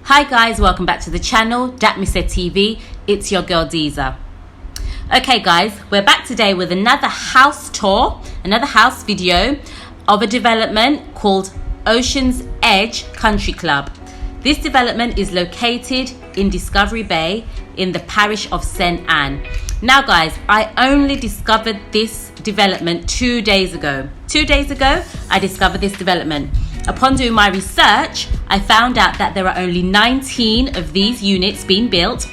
Hi guys, welcome back to the channel, Dat Me Said TV. It's your girl Deezer. Okay guys, we're back today with another house tour, another house video of a development called Ocean's Edge Country Club. This development is located in Discovery Bay in the parish of St. Anne. Now guys, I only discovered this development 2 days ago. 2 days ago, I discovered this development. Upon doing my research, I found out that there are only 19 of these units being built,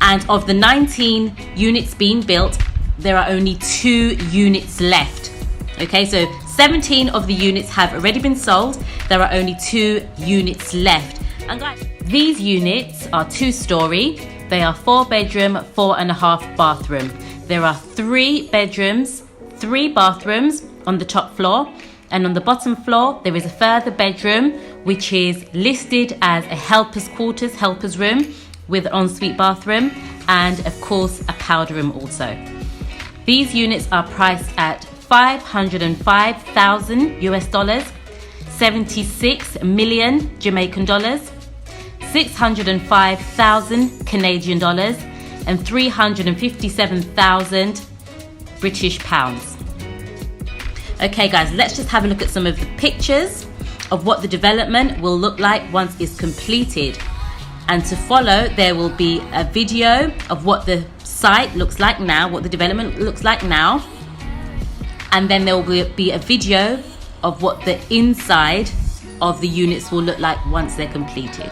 and of the 19 units being built, there are only 2 units left. Okay, so 17 of the units have already been sold. There are only 2 units left. And guys, these units are 2-story. They are 4-bedroom, 4.5 bathroom. There are 3 bedrooms, 3 bathrooms on the top floor. And on the bottom floor, there is a further bedroom, which is listed as a helper's quarters, helper's room, with an ensuite bathroom, and of course, a powder room also. These units are priced at $505,000 US dollars, 76 million Jamaican dollars, 605,000 Canadian dollars, and 357,000 British pounds. Okay guys, let's just have a look at some of the pictures of what the development will look like once it's completed. And to follow, there will be a video of what the site looks like now, what the development looks like now. And then there will be a video of what the inside of the units will look like once they're completed.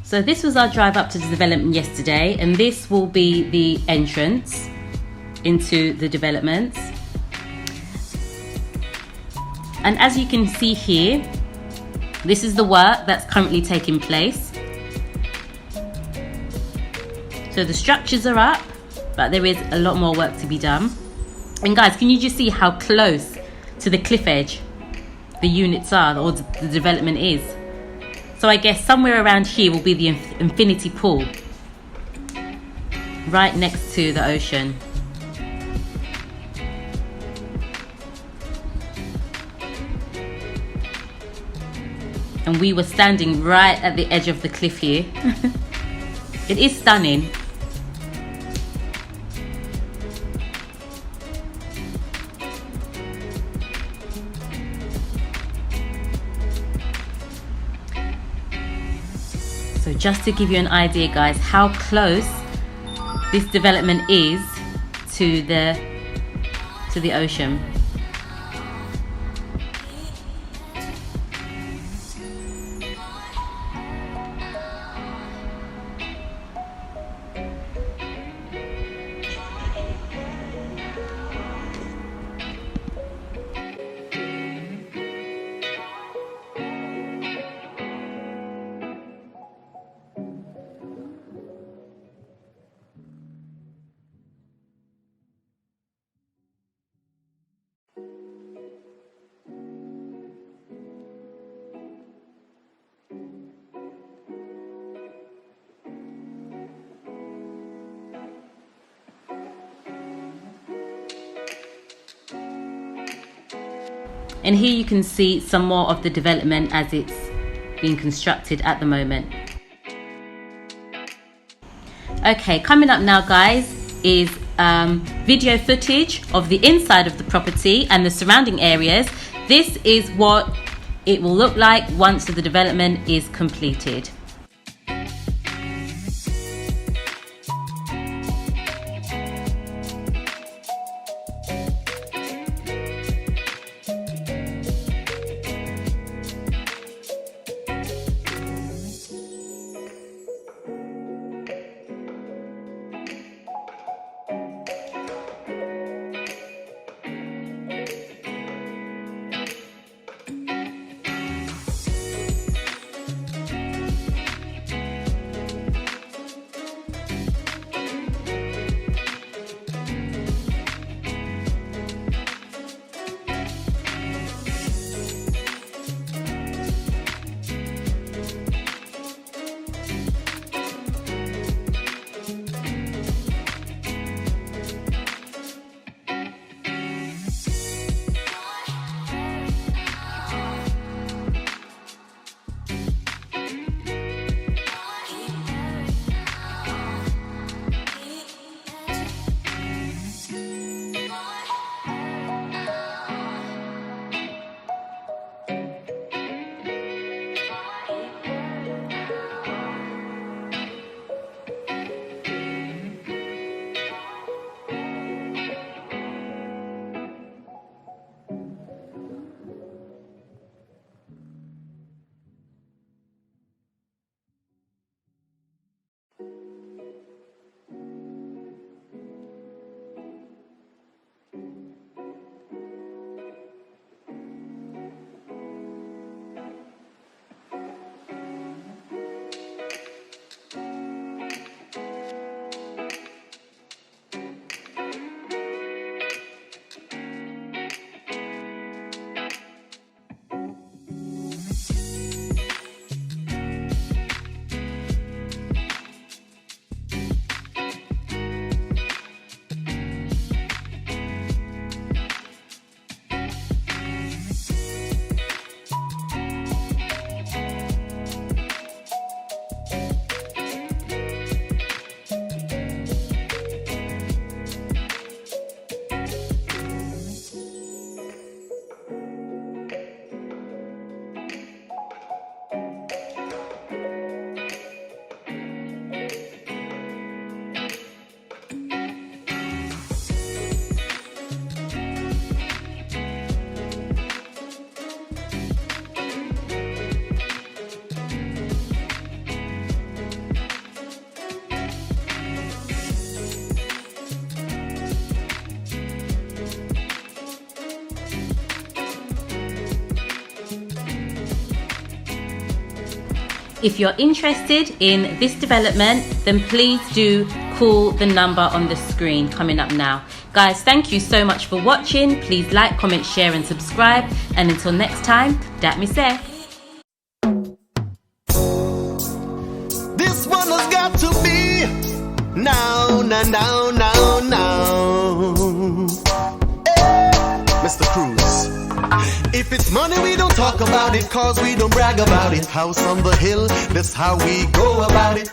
So this was our drive up to the development yesterday, and this will be the entrance into the developments. And as you can see here, This is the work that's currently taking place. So the structures are up, but there is a lot more work to be done. And guys, can you just see how close to the cliff edge the units are, or the development is? So I guess somewhere around here will be the infinity pool, right next to the ocean. And we were standing right at the edge of the cliff here. It is stunning. So just to give you an idea, guys, how close this development is to the ocean. And here you can see some more of the development as it's being constructed at the moment. Okay, coming up now, guys, is video footage of the inside of the property and the surrounding areas. This is what it will look like once the development is completed. If you're interested in this development, then please do call the number on the screen coming up now. Guys, thank you so much for watching. Please like, comment, share and subscribe. And until next time, dat me say. This one has got to be now. Hey, Mr. Cruz. If it's money, we don't talk about it, cause we don't brag about it. House on the hill, that's how we go about it.